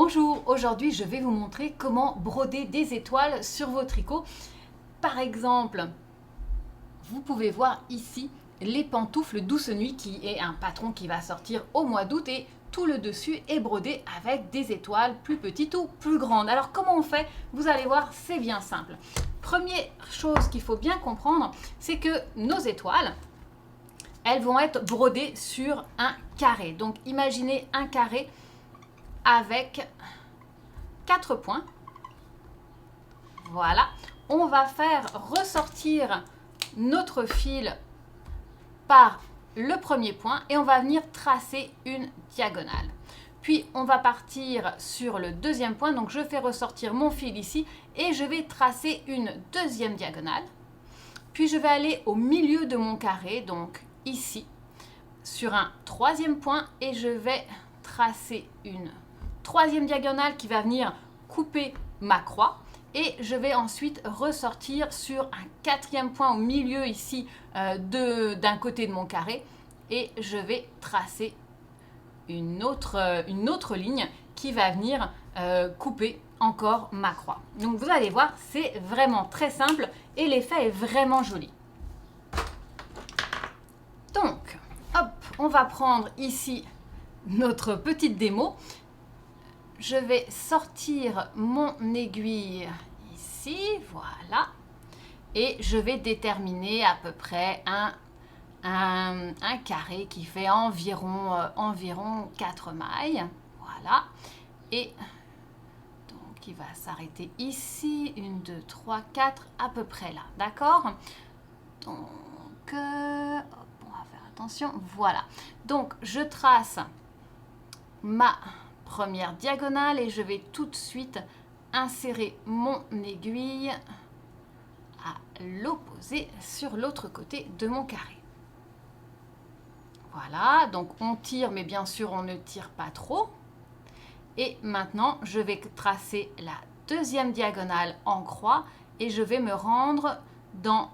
Bonjour, aujourd'hui je vais vous montrer comment broder des étoiles sur vos tricots. Par exemple, vous pouvez voir ici les pantoufles Douce Nuit qui est un patron qui va sortir au mois d'août et tout le dessus est brodé avec des étoiles plus petites ou plus grandes. Alors comment on fait? Vous allez voir, c'est bien simple. Première chose qu'il faut bien comprendre, c'est que nos étoiles, elles vont être brodées sur un carré. Donc imaginez un carré avec 4 points. Voilà. On va faire ressortir notre fil par le premier point et on va venir tracer une diagonale. Puis on va partir sur le deuxième point. Donc je fais ressortir mon fil ici et je vais tracer une deuxième diagonale. Puis je vais aller au milieu de mon carré, donc ici, sur un troisième point et je vais tracer une troisième diagonale qui va venir couper ma croix et je vais ensuite ressortir sur un quatrième point au milieu ici d'un côté de mon carré et je vais tracer une autre ligne qui va venir couper encore ma croix. Donc vous allez voir, c'est vraiment très simple et l'effet est vraiment joli. Donc, hop, on va prendre ici notre petite démo. Je vais sortir mon aiguille ici, voilà, et je vais déterminer à peu près un carré qui fait environ 4 mailles, voilà, et donc il va s'arrêter ici, 1, 2, 3, 4, à peu près là, d'accord? Donc, hop, on va faire attention, voilà, donc je trace ma première diagonale et je vais tout de suite insérer mon aiguille à l'opposé sur l'autre côté de mon carré. Voilà, donc on tire, mais bien sûr on ne tire pas trop. Et maintenant je vais tracer la deuxième diagonale en croix et je vais me rendre dans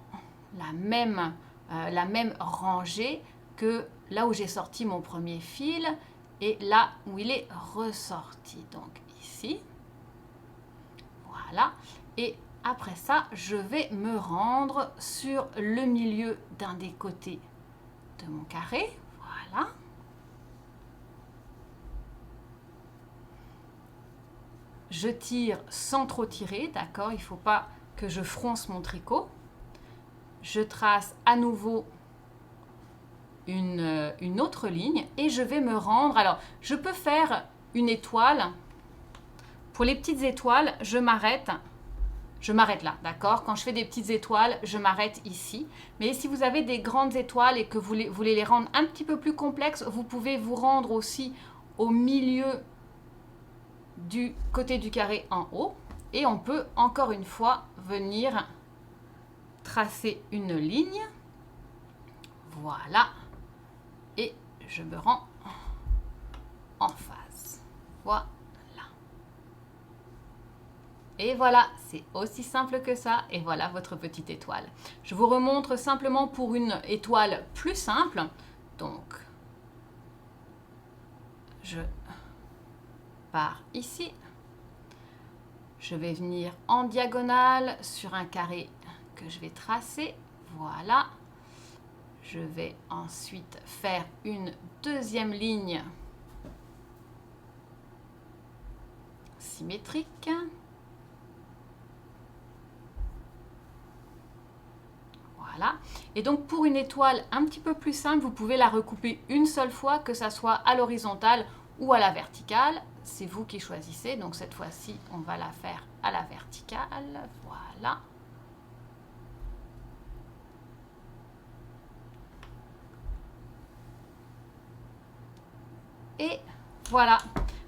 la même rangée que là où j'ai sorti mon premier fil et là où il est ressorti, donc ici, voilà, et après ça je vais me rendre sur le milieu d'un des côtés de mon carré, voilà, je tire sans trop tirer, d'accord, il ne faut pas que je fronce mon tricot, je trace à nouveau une autre ligne et je vais me rendre, alors je peux faire une étoile, pour les petites étoiles je m'arrête là, d'accord, quand je fais des petites étoiles je m'arrête ici, mais si vous avez des grandes étoiles et que vous voulez les rendre un petit peu plus complexes, vous pouvez vous rendre aussi au milieu du côté du carré en haut et on peut encore une fois venir tracer une ligne, voilà, et je me rends en face. Voilà. Et voilà, c'est aussi simple que ça. Et voilà votre petite étoile. Je vous remontre simplement pour une étoile plus simple. Donc, je pars ici. Je vais venir en diagonale sur un carré que je vais tracer. Voilà. Je vais ensuite faire une deuxième ligne symétrique. Voilà. Et donc pour une étoile un petit peu plus simple, vous pouvez la recouper une seule fois, que ça soit à l'horizontale ou à la verticale. C'est vous qui choisissez. Donc cette fois-ci, on va la faire à la verticale. Voilà. Et voilà,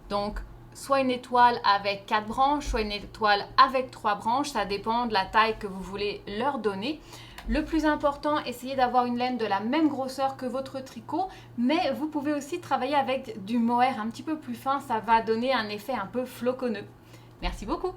donc soit une étoile avec 4 branches, soit une étoile avec 3 branches, ça dépend de la taille que vous voulez leur donner. Le plus important, essayez d'avoir une laine de la même grosseur que votre tricot, mais vous pouvez aussi travailler avec du mohair un petit peu plus fin, ça va donner un effet un peu floconneux. Merci beaucoup.